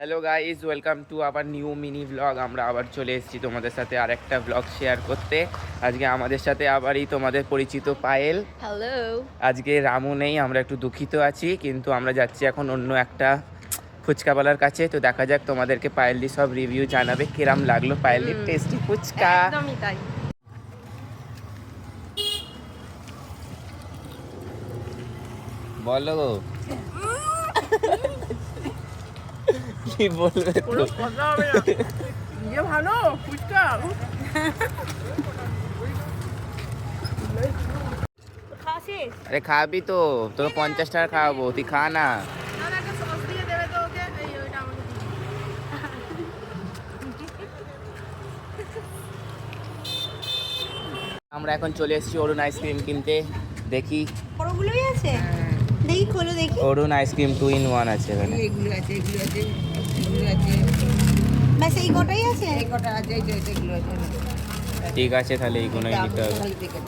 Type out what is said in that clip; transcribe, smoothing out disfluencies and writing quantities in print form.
Hello guys, welcome to আবার new mini blog. আমরা আবার চলে এসেছি তোমাদের সাথে আরেকটা ব্লগ শেয়ার করতে। আজকে আমাদের সাথে আবারই তোমাদের পরিচিত পায়েল। হ্যালো। আজকে রামু নেই, আমরা একটু দুঃখিত আছি, কিন্তু আমরা যাচ্ছি এখন অন্য একটা ফুচকাওয়ালার কাছে। তো দেখা যাক, তোমাদেরকে পায়েলদি সব রিভিউ জানাবে কিরাম লাগলো পায়েলদির টেস্টি ফুচকা। একদমই তাই। বলো কি বলবে তো? কোনো কথা হবে না। ইয়ে ভালো ফুচকা। খাওয়া শেষ? আরে খাবি তো, তোকে 50 টাকা খাওয়াবো, তুই খা না। না না, একটা সস দিয়ে দেবে তো ওকে। এই ওইটা আমাকে দিয়ে আমরা এখন চলে এসেছি অরুণ আইসক্রিম কিনতে। দেখি বড়গুলোই আছে, দেখি খোলো দেখি। অরুণ আইসক্রিম 2 in 1 আছে এখানে। এগুলো আছে, এগুলো আছে, এগুলো আছে, ব্যাস এই কটাই আছে। এই কটা আছে, এই যে এগুলো আছে। ঠিক আছে, তাহলে এইগুলোই নিতে হবে। খালি দেখে